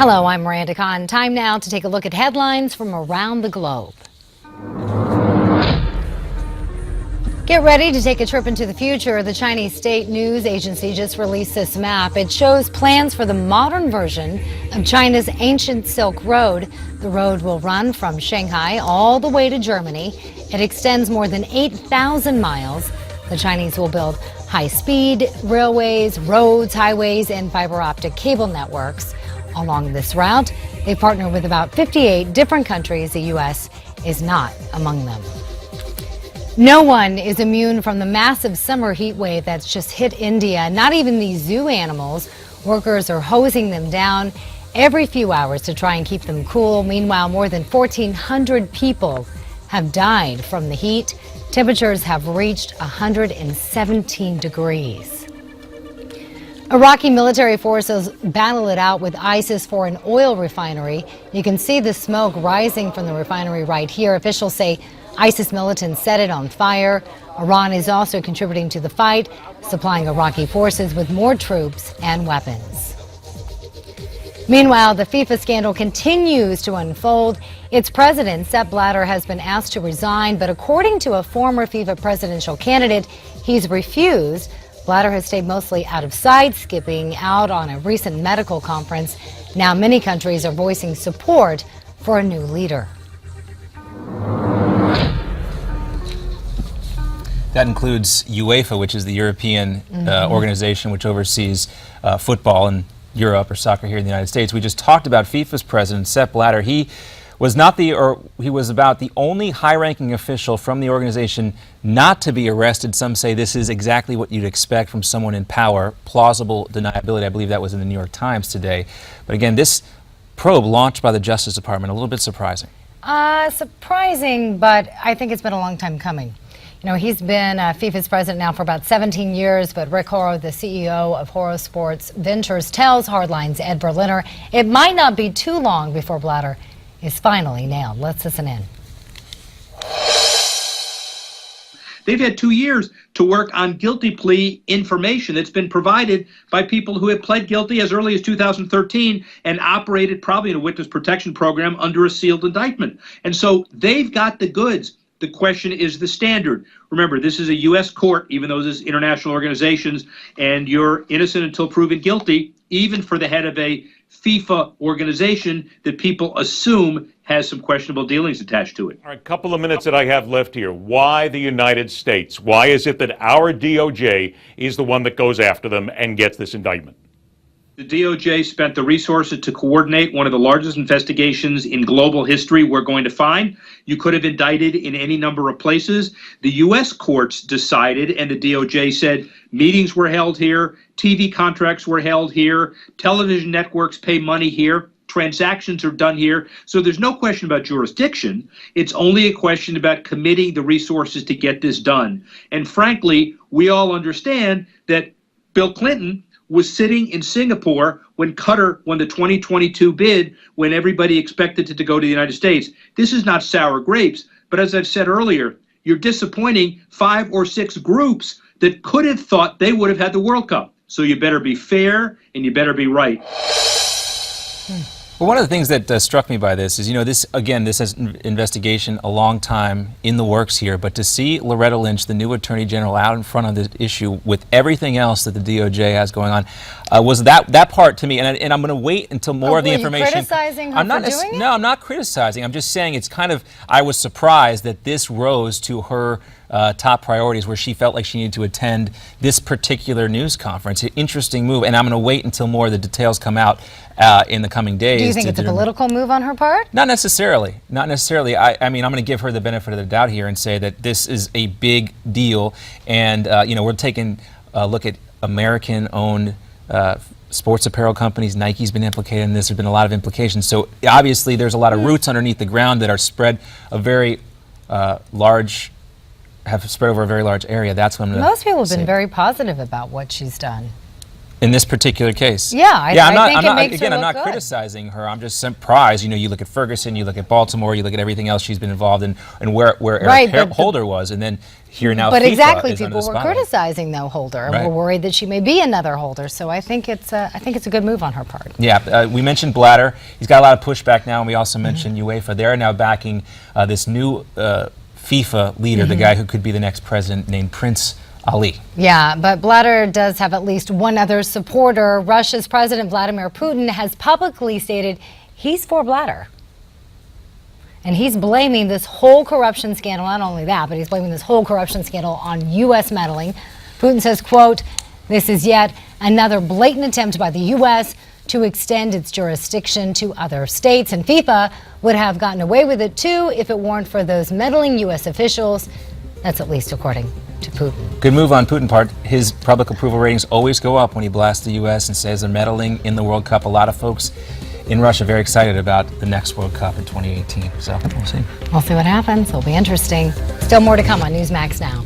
Hello, I'm Miranda Khan. Time now to take a look at headlines from around the globe. Get ready to take a trip into the future. The Chinese state news agency just released this map. It shows plans for the modern version of China's ancient Silk Road. The road will run from Shanghai all the way to Germany. It extends more than 8,000 miles. The Chinese will build high-speed railways, roads, highways, and fiber optic cable networks along this route. They partner with about 58 different countries. The U.S. is not among them. No one is immune from the massive summer heat wave that's just hit India. Not even these zoo animals. Workers are hosing them down every few hours to try and keep them cool. Meanwhile, more than 1,400 people have died from the heat. Temperatures have reached 117 degrees. Iraqi military forces battle it out with ISIS for an oil refinery. You can see the smoke rising from the refinery right here. Officials say ISIS militants set it on fire. Iran is also contributing to the fight, supplying Iraqi forces with more troops and weapons. Meanwhile, the FIFA scandal continues to unfold. Its president, Sepp Blatter, has been asked to resign, but according to a former FIFA presidential candidate, he's refused. Blatter has stayed mostly out of sight, skipping out on a recent medical conference. Now many countries are voicing support for a new leader. That includes UEFA, which is the European organization which oversees football in Europe or soccer here in the United States. We just talked about FIFA's president, Sepp Blatter. He was about the only high-ranking official from the organization not to be arrested. Some say this is exactly what you'd expect from someone in power. Plausible deniability. I believe that was in the New York Times today. But again, this probe launched by the Justice Department, a little bit surprising. Surprising, but I think it's been a long time coming. You know, he's been FIFA's president now for about 17 years, but Rick Horrow, the CEO of Horrow Sports Ventures, tells Hardline's Ed Berliner it might not be too long before Blatter is finally nailed. Let's listen in. They've had 2 years to work on guilty plea information that's been provided by people who have pled guilty as early as 2013 and operated probably in a witness protection program under a sealed indictment. And so they've got the goods. The question is the standard. Remember, this is a U.S. court, even though this is international organizations, and you're innocent until proven guilty, even for the head of a FIFA organization that people assume has some questionable dealings attached to it. All right, couple of minutes that I have left here. Why the United States? Why is it that our DOJ is the one that goes after them and gets this indictment? The DOJ spent the resources to coordinate one of the largest investigations in global history we're going to find. You could have indicted in any number of places. The U.S. courts decided, and the DOJ said, meetings were held here, TV contracts were held here, television networks pay money here, transactions are done here. So there's no question about jurisdiction. It's only a question about committing the resources to get this done. And frankly, we all understand that Bill Clinton was sitting in Singapore when Qatar won the 2022 bid, when everybody expected it to go to the United States. This is not sour grapes, but as I've said earlier, you're disappointing 5 or 6 groups that could have thought they would have had the World Cup. So you better be fair and you better be right. Well, one of the things that struck me by this is, you know, this is an investigation a long time in the works here, but to see Loretta Lynch, the new Attorney General, out in front of this issue with everything else that the DOJ has going on, was that part to me, and I'm going to wait until more of the information. Are you criticizing her for doing it? No, I'm not criticizing. I'm just saying it's kind of, I was surprised that this rose to her top priorities, where she felt like she needed to attend this particular news conference. Interesting move, and I'm going to wait until more of the details come out in the coming days. Do you think it's a political move on her part? Not necessarily. Not necessarily. I mean, I'm going to give her the benefit of the doubt here and say that this is a big deal, and you know, we're taking a look at American-owned sports apparel companies. Nike's been implicated in this. There's been a lot of implications. So obviously, there's a lot of roots underneath the ground that are spread a very have spread over a very large area. That's what I'm going to Most people have been very positive about what she's done. in this particular case. Yeah, I think it makes her I'm look not good. criticizing her. I'm just surprised. You know, you look at Ferguson, you look at Baltimore, you look at everything else she's been involved in, and where Eric Holder was, and then here now. But FIFA exactly, is under people the were spotlight. criticizing though Holder, and Right. we're worried that she may be another Holder. So I think it's a good move on her part. Yeah, we mentioned Blatter. He's got a lot of pushback now, and we also mentioned UEFA. They're now backing this new FIFA leader, the guy who could be the next president, named Prince Ali. Yeah, but Blatter does have at least one other supporter. Russia's President Vladimir Putin has publicly stated he's for Blatter. And he's blaming this whole corruption scandal, not only that, but he's blaming this whole corruption scandal on U.S. meddling. Putin says, quote, "This is yet another blatant attempt by the U.S. to extend its jurisdiction to other states, and FIFA would have gotten away with it too if it weren't for those meddling U.S. officials." That's at least according to Putin. Good move on Putin's part. His public approval ratings always go up when he blasts the U.S. and says they're meddling in the World Cup. A lot of folks in Russia very excited about the next World Cup in 2018. So we'll see. We'll see what happens. It'll be interesting. Still more to come on Newsmax Now.